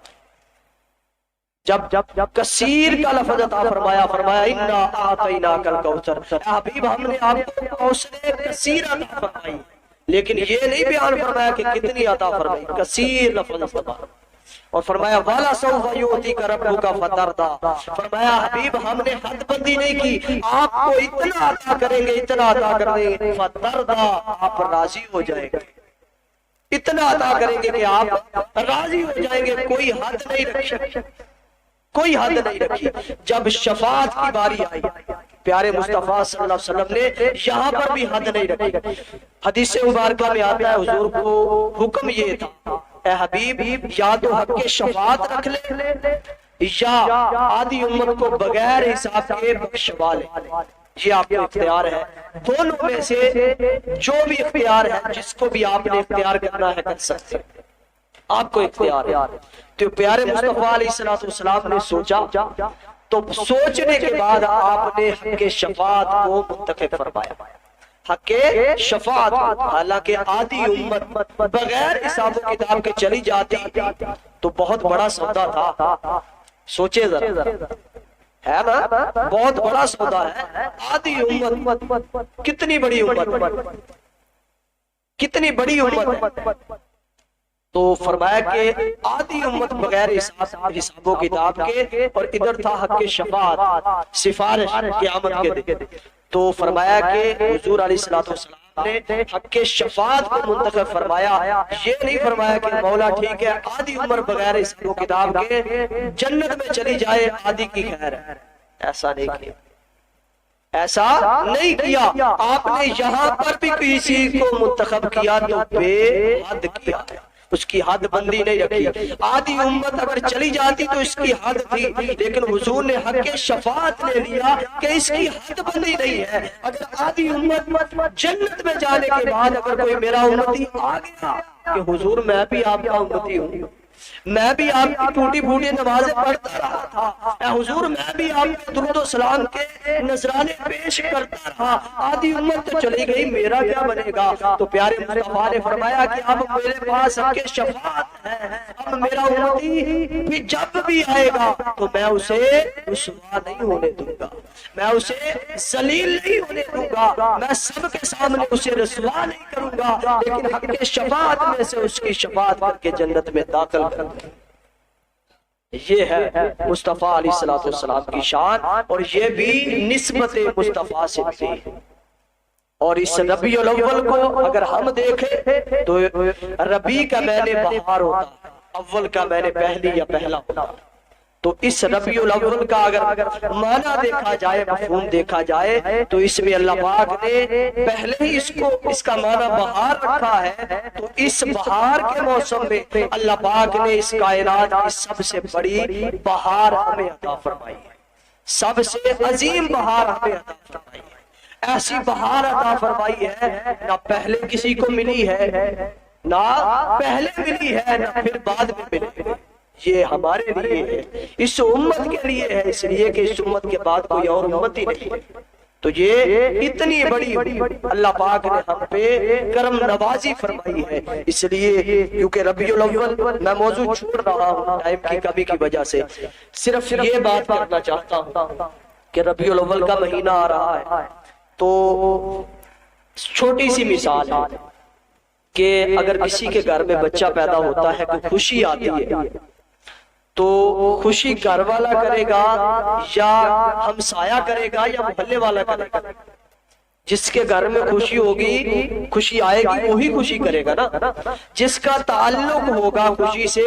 جب کثیر کا لفظ عطا فرمایا، فرمایا انا اعطیناک الکوثر، حبیب ہم نے آپ کو کوثر کثیر عطا فرمائی. لیکن یہ نہیں بیان فرمایا کہ کتنی عطا فرمائی، کثیر لفظ استعمال. اور فرمایا والا سوف یعطیک ربک فترضی، فرمایا حبیب ہم نے حد بندی نہیں کی، آپ کو اتنا عطا کریں گے، اتنا عطا کریں گے فترضی، آپ راضی ہو جائیں گے. اتنا عطا کریں گے کہ آپ راضی ہو جائیں گے. کوئی حد نہیں رکھی، کوئی حد نہیں رکھی. جب شفاعت کی باری آئی پیارے مصطفیٰ صلی اللہ علیہ وسلم نے یہاں پر بھی حد نہیں رکھی. حدیث مبارکہ میں آتا ہے حضور کو حکم یہ تھا اے حبیب یا تو حق کے شفاعت رکھ لے یا آدھی امت کو بغیر حساب کے بخشوا لے. یہ آپ کو اختیار ہے، دونوں میں سے جو بھی اختیار ہے جس کو بھی آپ نے اختیار کرنا ہے کر سکتے، آپ کو اختیار ہے. تو پیارے مصطفیٰ علیہ السلام نے سوچا، تو سوچنے کے بعد آپ نے حق شفاعت کو منتخب فرمایا. حق شفاعت، حالانکہ آدھی امت بغیر حساب و کتاب کے چلی جاتی تو بہت بڑا سودا تھا. سوچے ذرا، ہے نا، بہت بڑا سودا ہے. آدھی امت، کتنی بڑی امت، کتنی بڑی امت. تو فرمایا کہ آدھی امت بغیر حساب و کتاب کے، اور ادھر تھا حق شفاعت، سفارش قیامت کے دن. تو فرمایا کہ حضور علیہ السلام نے حق شفاعت کو منتخب فرمایا. یہ نہیں فرمایا کہ مولا ٹھیک ہے آدھی عمر بغیر حساب و کتاب کے جنت میں چلی جائے، آدھی کی خیر ہے. ایسا نہیں کیا، ایسا نہیں کیا. آپ نے یہاں پر بھی کسی کو منتخب کیا تو بے حد کیا، اس کی حد بندی نہیں رکھی. آدھی امت اگر چلی جاتی تو اس کی حد تھی، لیکن حضور نے حق شفاعت لے لیا کہ اس کی حد بندی نہیں ہے. اگر آدھی امت جنت میں جانے کے بعد اگر کوئی میرا امتی آ گیا کہ حضور میں بھی آپ کا امتی ہوں، میں بھی آپ کی ٹوٹی پھوٹی نمازیں پڑھتا رہا تھا، اے حضور میں بھی آپ کے درود و سلام کے نذرانے پیش کرتا رہا، آدھی امت تو چلی گئی، میرا کیا بنے گا؟ تو پیارے مصطفیٰ نے فرمایا کہ اب میرے پاس حق شفاعت ہے، اب میرا امتی بھی جب بھی آئے گا تو میں اسے رسوا نہیں ہونے دوں گا، میں اسے ذلیل نہیں ہونے دوں گا، میں سب کے سامنے اسے رسوا نہیں کروں گا، لیکن حق شفاعت میں سے اس کی شفاعت کر کے جنت میں داخل کر. یہ ہے مصطفیٰ علیہ السلام کی شان، اور یہ بھی نسبت مصطفیٰ سے تھی. اور اس ربیع الاول کو اگر ہم دیکھیں تو ربیع کا معنی بہار ہوتا ہے، اول کا معنی پہلی یا پہلا ہوتا ہے. تو اس ربیع الاول کا اگر معنی دیکھا جائے، مفہوم دیکھا جائے، تو اس میں اللہ پاک نے پہلے ہی اس کا معنی بہار رکھا ہے. تو اس بہار کے موسم میں اللہ پاک نے اس کائنات کی سب سے بڑی بہار ہمیں عطا فرمائی ہے، سب سے عظیم بہار ہمیں عطا فرمائی ہے. ایسی بہار عطا فرمائی ہے نہ پہلے کسی کو ملی ہے، نہ پہلے ملی ہے، نہ پھر بعد میں ملی. یہ ہمارے لیے ہے، اس امت کے لیے ہے، اس لیے کہ اس امت کے بعد کوئی اور امت ہی نہیں ہے. تو یہ اتنی بڑی اللہ پاک نے ہم پہ کرم نوازی فرمائی ہے. اس لیے کیونکہ ربیع الاول میں موضوع چھوڑ رہا ہوں ٹائم کی کمی کی وجہ سے، صرف یہ بات کرنا چاہتا ہوں کہ ربیع الاول کا مہینہ آ رہا ہے. تو چھوٹی سی مثال ہے کہ اگر کسی کے گھر میں بچہ پیدا ہوتا ہے کوئی خوشی آتی ہے تو خوشی گھر والا کرے گا یا ہمسایہ کرے گا یا محلے والا کرے گا؟ جس کے گھر میں خوشی ہوگی، خوشی آئے گی، وہی خوشی کرے گا نا۔ جس کا تعلق ہوگا خوشی سے،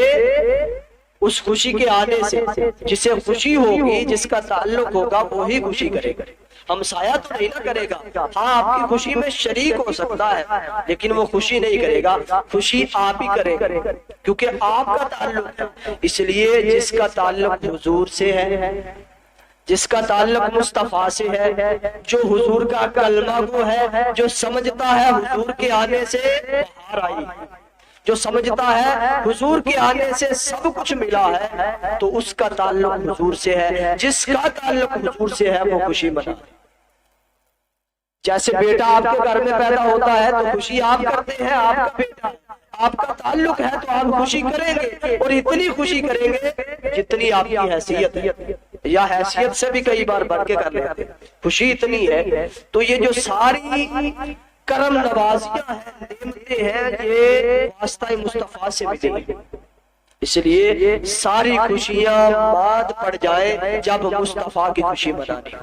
اس خوشی کے آنے سے جسے خوشی ہوگی، جس کا تعلق ہوگا وہی خوشی کرے گا۔ ہمسایہ تو نہیں نہ کرے گا، ہاں آپ کی خوشی میں شریک ہو سکتا ہے لیکن وہ خوشی نہیں کرے گا، خوشی آپ ہی کرے گا کیونکہ آپ کا تعلق ہے۔ اس لیے جس کا تعلق حضور سے ہے، جس کا تعلق مصطفیٰ سے ہے، جو حضور کا کلمہ گو ہے، جو سمجھتا ہے حضور کے آنے سے بہار آئی، جو سمجھتا ہے حضور کے آنے سے سب کچھ ملا ہے، تو اس کا تعلق حضور سے ہے۔ جس کا تعلق حضور سے ہے وہ خوشی منا۔ جیسے بیٹا آپ کے گھر میں پیدا ہوتا ہے تو خوشی آپ کرتے ہیں، آپ کا بیٹا، آپ کا تعلق ہے تو آپ خوشی کریں گے، اور اتنی خوشی کریں گے جتنی آپ کی حیثیت ہے، یا حیثیت سے بھی کئی بار بڑھ کے کر لیتے ہیں۔ خوشی اتنی ہے۔ تو یہ جو ساری کرم نوازیاں ہیں، نعمتیں ہیں، یہ واسطہ مصطفیٰ سے ملی ہیں۔ اس لیے ساری خوشیاں بعد پڑ جائیں جب مصطفیٰ کی خوشی منانی،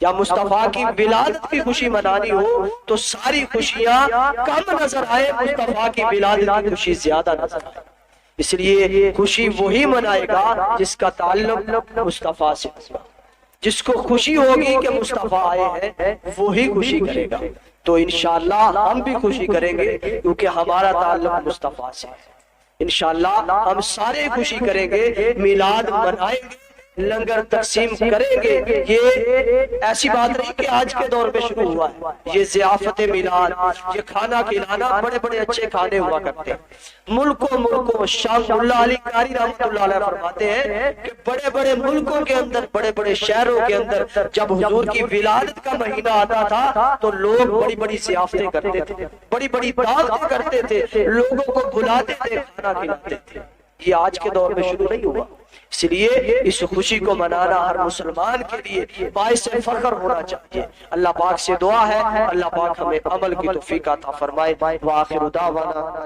یا مصطفیٰ کی ولادت کی خوشی منانی ہو تو ساری خوشیاں کم نظر آئے، مصطفیٰ کی ولادت کی خوشی زیادہ نظر آئے۔ اس لیے خوشی وہی منائے گا جس کا تعلق مصطفیٰ سے ہوگا۔ جس کو خوشی ہوگی کہ مصطفیٰ آئے ہیں وہی خوشی کرے گا۔ تو انشاءاللہ ہم بھی خوشی کریں گے کیونکہ ہمارا تعلق مصطفیٰ سے ہے۔ انشاءاللہ ہم سارے خوشی کریں گے، میلاد منائیں گے، لنگر تقسیم کریں گے۔ یہ ایسی بات نہیں کہ آج کے دور میں شروع ہوا ہے، یہ ضیافت میلاد، یہ کھانا کھلانا، بڑے بڑے اچھے کھانے ہوا کرتے ہیں ملکوں۔ شاہ اللہ علی قاری رحمۃ اللہ علیہ فرماتے ہیں کہ بڑے بڑے ملکوں کے اندر، بڑے بڑے شہروں کے اندر جب حضور کی ولادت کا مہینہ آتا تھا تو لوگ بڑی بڑی ضیافتیں کرتے تھے، بڑی بڑی دعوتیں کرتے تھے، لوگوں کو بلاتے تھے، کھانا کھلاتے تھے۔ یہ آج کے دور میں شروع نہیں ہوا۔ اس لیے اس خوشی کو منانا ہر مسلمان کے لیے باعث فخر ہونا چاہیے۔ اللہ پاک سے دعا ہے اللہ پاک ہمیں عمل کی توفیق عطا فرمائے۔ وآخر دعوانا